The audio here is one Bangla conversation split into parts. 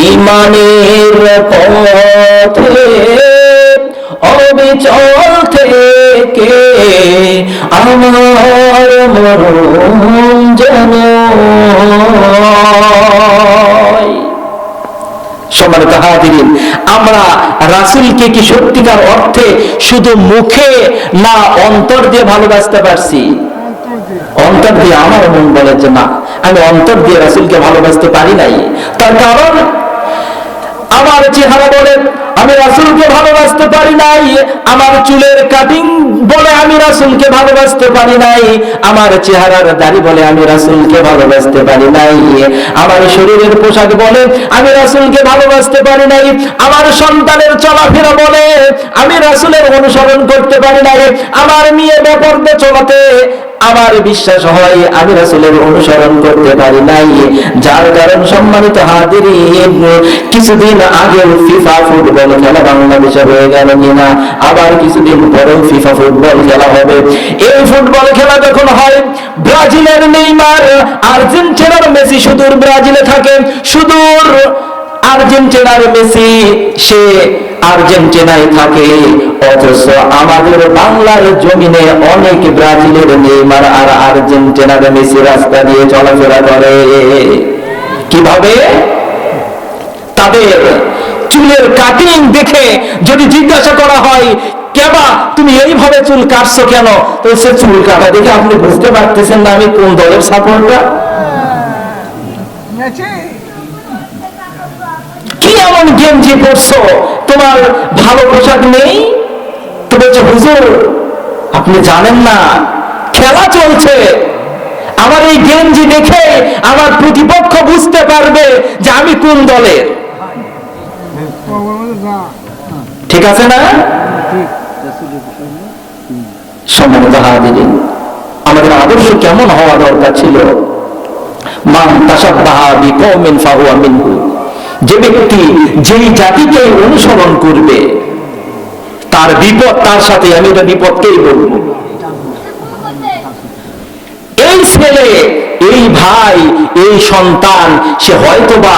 ঈমানের পথে অবিচল থেকে আমার মরণ যেন। সম্মানিত হাজিরিন, আমরা রাসূলকে কি সত্যিকার অর্থে শুধু মুখে না অন্তর দিয়ে ভালোবাসতে পারছি? অন্তর দিয়ে। আমার মন বলে যে না, আমি অন্তর দিয়ে রাসূলকে ভালোবাসতে পারি নাই। তার কারণ আমার চেহারা বলে আমি রাসূলকে ভালোবাসতে পারি নাই, আমার চুলের কাটিং বলে আমি রাসূলকে ভালোবাসতে পারি নাই, আমার চেহারার দাড়ি বলে আমি রাসূলকে ভালোবাসতে পারি নাই, আমার শরীরের পোশাক বলে আমি রাসূলকে ভালোবাসতে পারি নাই, আমার সন্তানের চলাফেরা বলে আমি রাসূলের অনুসরণ করতে পারি নাই, আমার মেয়ে বেপরদা চলাতে আমার বিশ্বাস হয় আমি রাসূলের অনুসরণ করতে পারি নাই। যার কারণ সম্মানিত হাজিরিন, কিছুদিন আগে ফিফা ফুটবল খেলা বাংলাদেশে হয়ে গেল কিনা, আবার কিছুদিন পরেও ফিফা ফুটবল খেলা হবে। এই ফুটবল খেলা যখন হয়, ব্রাজিলের নেইমার, আর্জেন্টিনার মেসি সুদূর ব্রাজিলে থাকে, সুদূর আর্জেন্টিনার মেসি সে আর্জেন্টিনায় থাকে, অথচ আমাদের বাংলার জমিনে অনেক ব্রাজিলের নেইমার আর আর্জেন্টিনার মেসি রাস্তা দিয়ে চলাফেরা করে। কিভাবে? তাদের চুলের কাটিং দেখে যদি জিজ্ঞাসা করা হয়, কেবা তুমি এইভাবে চুল কাটছো কেন, তো সে চুল কাটা দেখে আপনি বুঝতে পারতেছেন না আমি কোন দলের সাপোর্টার। কি এমন গেঞ্জি পরছো, তোমার ভালো পোশাক নেই? তো বলছে হুজুর আপনি জানেন না খেলা চলছে, আমার এই গেঞ্জি দেখে আমার প্রতিপক্ষ বুঝতে পারবে যে আমি কোন দলের। ঠিক আছে না? সম্মানিত হাজিরিন, আমাদের আদর্শ কেমন হওয়া দরকার ছিল? মান তাশাব্বাহা বিকওমিন ফাহুয়া মিনহু। যে ব্যক্তি যেই জাতিকে অনুসরণ করবে তার বিপদ তার সাথে। আমি এটা বিপদকেই বলবো। এই ছেলে, এই ভাই, এই সন্তান সে হয়তোবা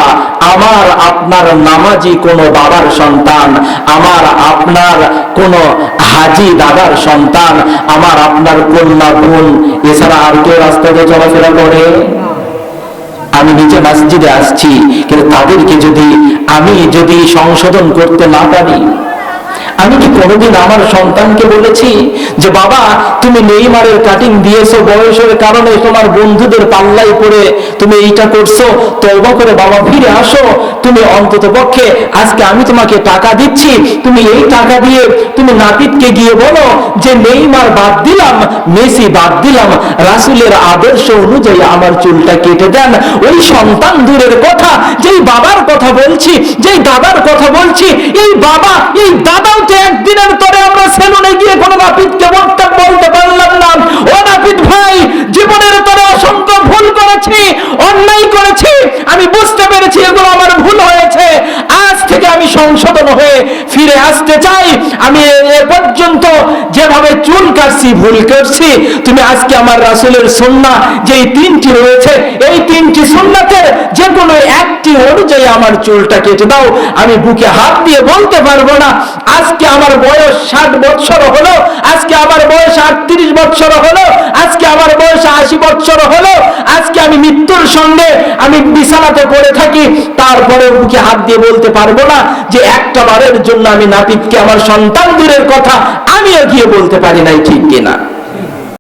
আমার আপনার নামাজি কোনো বাবার সন্তান, আমার আপনার কোনো হাজি দাদার সন্তান, আমার আপনার কন্যা বোন, এছাড়া আর কেউ রাস্তাতে চলাফেরা করে? আমি নিজে মসজিদে আসছি, কিন্তু তাদেরকে আমি যদি সংশোধন করতে না পারি, আমি কি কোনোদিন আমার সন্তানকে বলেছি যে বাবা তুমি নেইমারের কাটিং দিয়েছো, বয়সের কারণে তোমার বন্ধুদের পাল্লাই পড়ে তুমি এইটা করছো, তওবা করে বাবা ফিরে আসো, তুমি অন্তত পক্ষে আজকে আমি তোমাকে টাকা দিচ্ছি, তুমি এই টাকা দিয়ে তুমি নাপিতকে গিয়ে বলো যে নেইমার বাদ দিলাম, মেসি বাদ দিলাম, রাসূলের আদর্শ অনুযায়ী আমার চুলটা কেটে দেন। ওই সন্তান দূরের কথা, যেই বাবার কথা বলছি, যেই দাদার কথা বলছি, এই বাবা এই দাদাও তো একদিনের তরে আমরা সেলুনে গিয়ে কোনো নাপিতকে বলতে পারলাম না, ও নাপিত ভাই জীবনের তরে অসংখ্য ভুল করেছি, অন্যায় করেছি, আমি বুঝতে পেরেছি এগুলো আমার ভুল হয়েছে, আজ থেকে আমি সংশোধন হয়ে ফিরে আসতে চাই, আমি এ পর্যন্ত যেভাবে চুল কাটছি ভুল করছি, তুমি আজকে আমার রাসূলের সুন্নাহ যেই তিনটি রয়েছে, এই তিনটি সুন্নাতের যে কোনো একটি অনুযায়ী আমার চুলটা কেটে দাও। আমি বুকে হাত দিয়ে বলতে পারবো না আজকে আমার বয়স 60 বছর হলো, আজকে আমার বয়স 38 বছর হলো, আজকে আমার বয়স 80 বছর হলো, আজকে আমি মৃত্যুর সঙ্গে আমি বিছানাতে পড়ে থাকি, তারপরে বুকে হাত দিয়ে বলতে পারবো না যে একটা বারের জন্য আমি নাপিতকে, আমার সন্তান দূরের কথা আমিও গিয়ে বলতে পারি নাই, ঠিক কিনা?